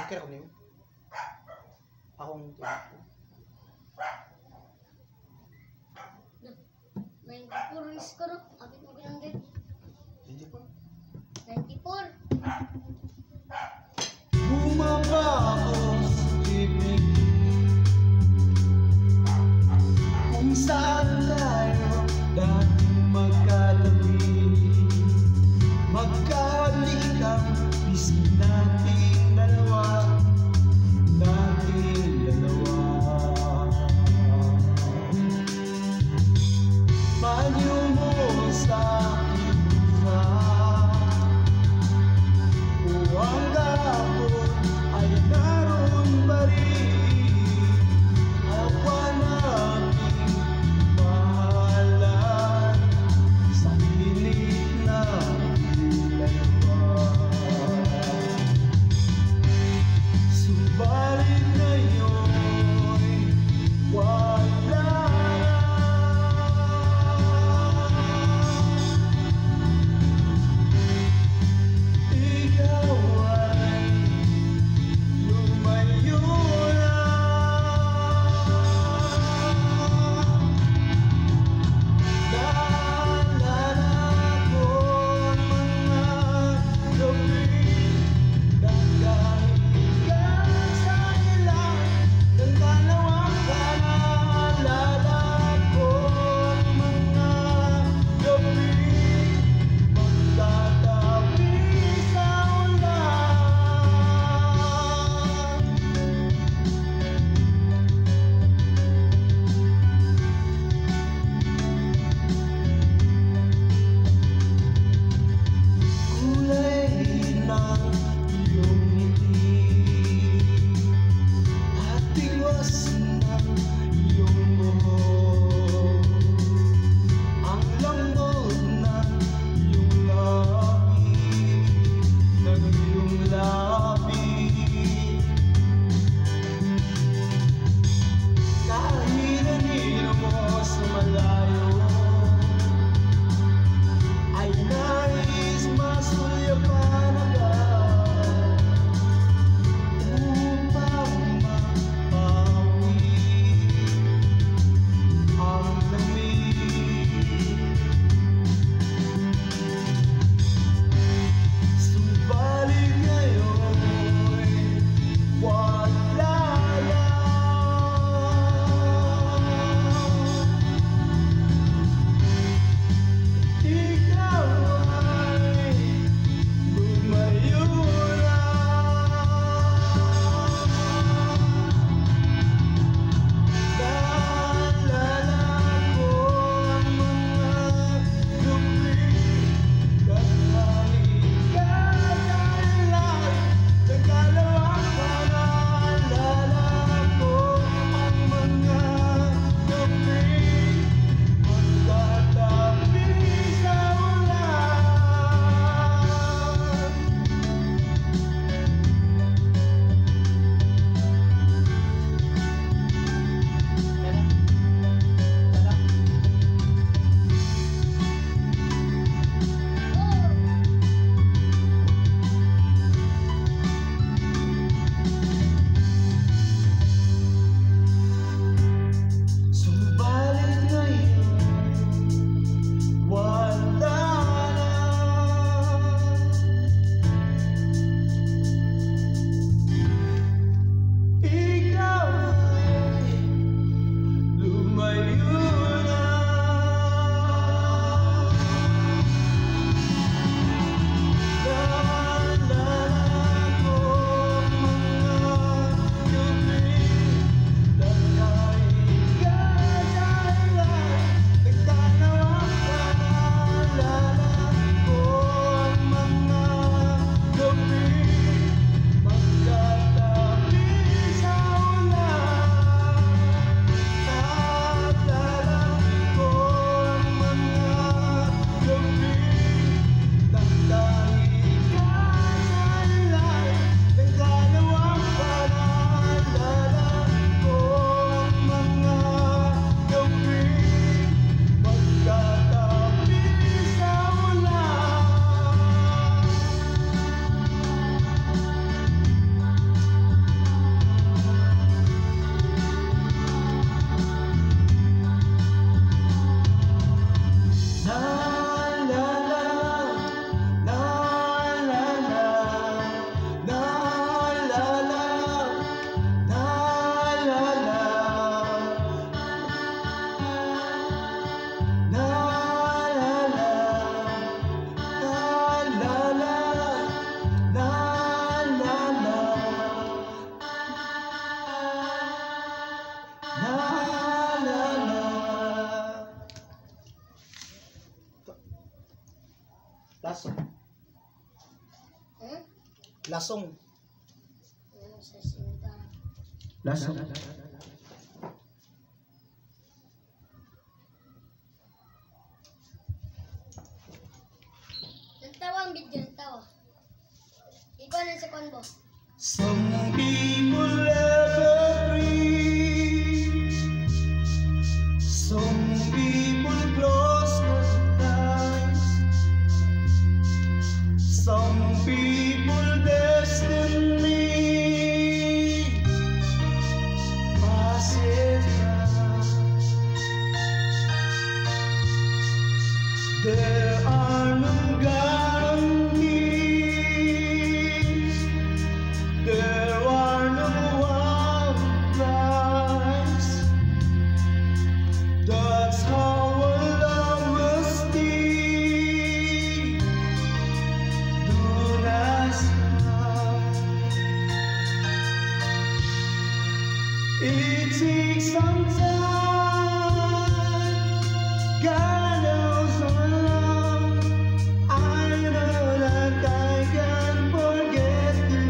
Sikir ako niyo. Akong tuwag. 94 is ko no? Kapit mo ganun din. Hindi pa. 94. Bumaba ako sa ibig kung saan tayo dating magkatabi, magkahalikan, isip nating dalawa, Manyo mo sa aking pusa, kung ang gapon ay Lasong. Ano sa sinta? Lasong. Nagtawa ang video, nagtawa. Ikaw na sa konbo. Some people evergreen. Some people close their eyes. Some people destiny passes by. There are no guarantees. There are no outliers. That's how a love must be. Do not stop. It takes some time. God knows how long. I know that I can forget you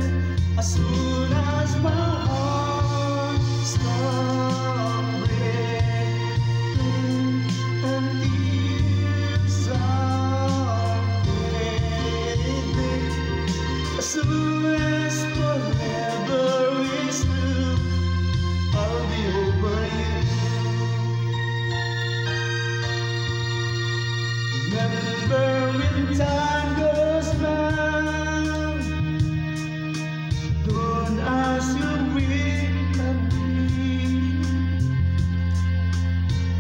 as soon as my heart stops breathing and tears are fading. As soon as forever is through, I'll be over you. Remember when time goes by, don't ask you with me.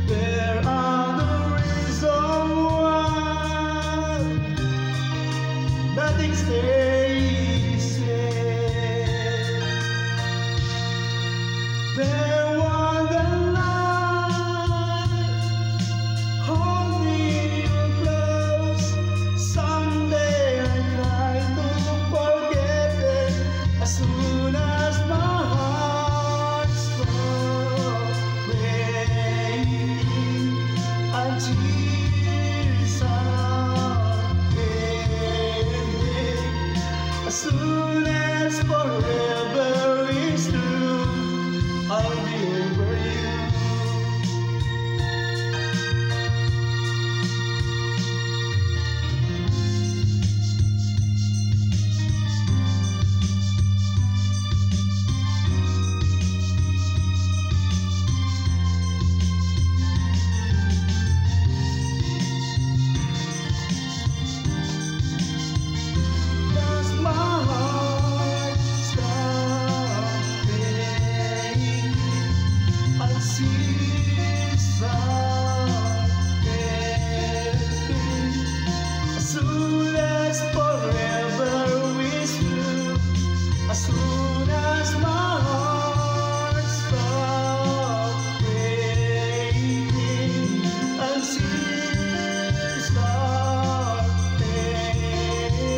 There are the reasons why nothing stays the same. There was the light holding you close. Someday I try to forget it as soon as my heart stops breaking and tears are fading. As soon as forever is through, I'll be over you. Does my heart stop beating? I see something. As soon as forever is through, as soon as my heart stops breaking and tears start fading,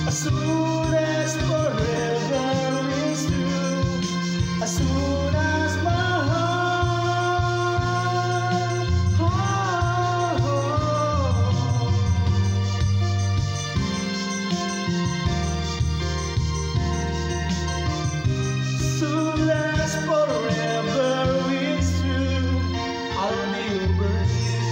as soon as forever is through, as soon as my soon as forever is through, I'll be over you.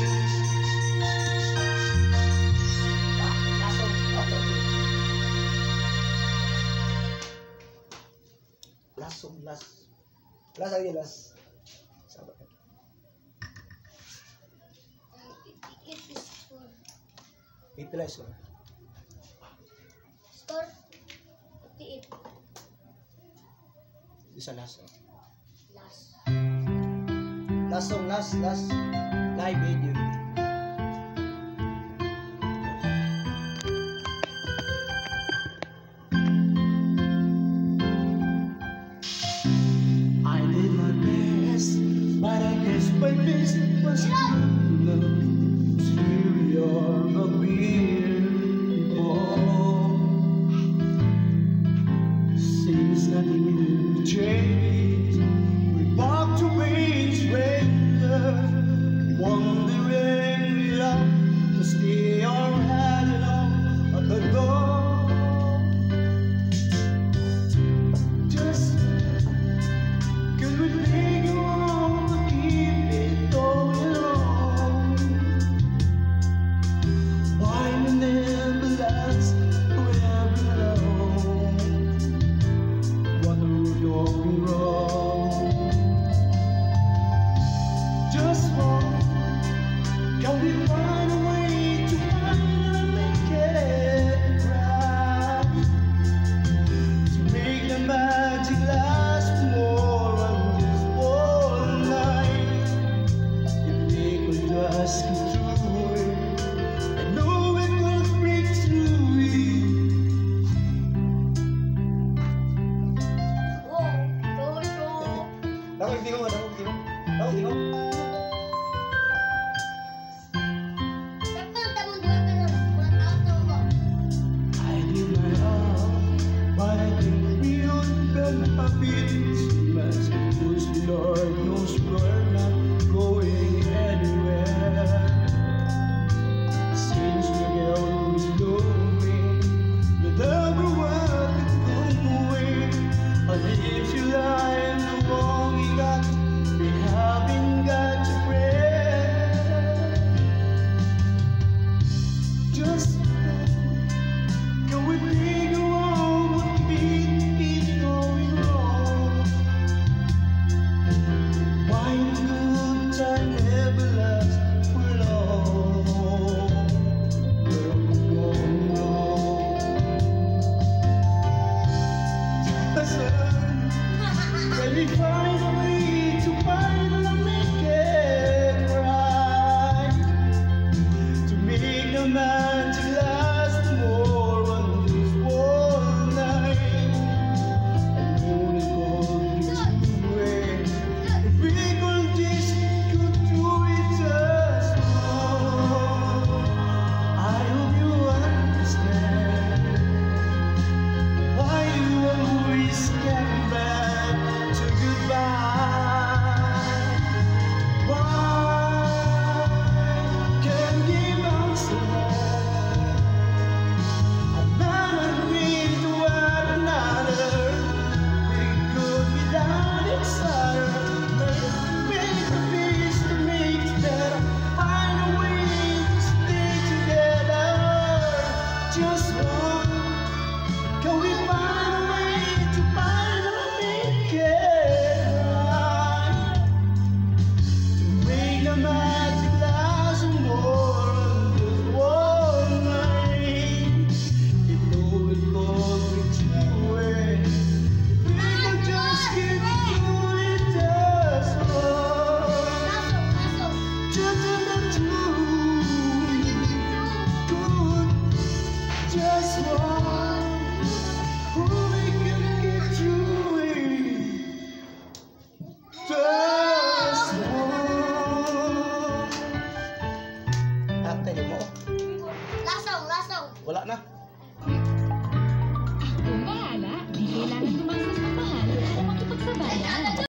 Lasong, las. Las lagi, las. Sabar. It is score. Pipila score. Score. 58. Isa lasong. Last. Lasong, las. Live video. I did my best, but I guess my best was good enough to hear your before. Seems nothing new changed. We walked away stranger, wondering we love to stay or had it all at the door. going wrong. Just one, can we find a way to finally make it right? To make the magic last more than just one night. If we could just go through it, I know it will break through it. Wow, Jojo. Dapat hindi mo, dapat hindi mo. Dapat hindi mo. Dapat mo dua ka na. Walang tao mo. I did my all, but I think we would been happy too much. Because Lord knows we're not going anywhere. Since we get always going, with everyone that come away. And if you lie in the wrong, we got, we haven't got to pray. Just can we think around what keep going wrong? Why the good time never lasts for long? Where I'm going wrong? Can we find a way to finally make it right? To make the magic last more than just one night. I know it's going to be way. If we could just go through it just once. I hope you understand why you always get back to goodbye. Why can't give up so much? Another dream to one another. We could be down inside. Make a peace to make it better. Find a way to stay together. Just one. Can we find a way to finally make it right? To make the magic last more than just one night. You know it goes with you. If we could just get through it just once. Pasok, pasok. Just the two. Good. Just one. We can get through it. Just one. After mo. Lasong, lasong. Wala na. Kung bahala, di kailangan tumasas ng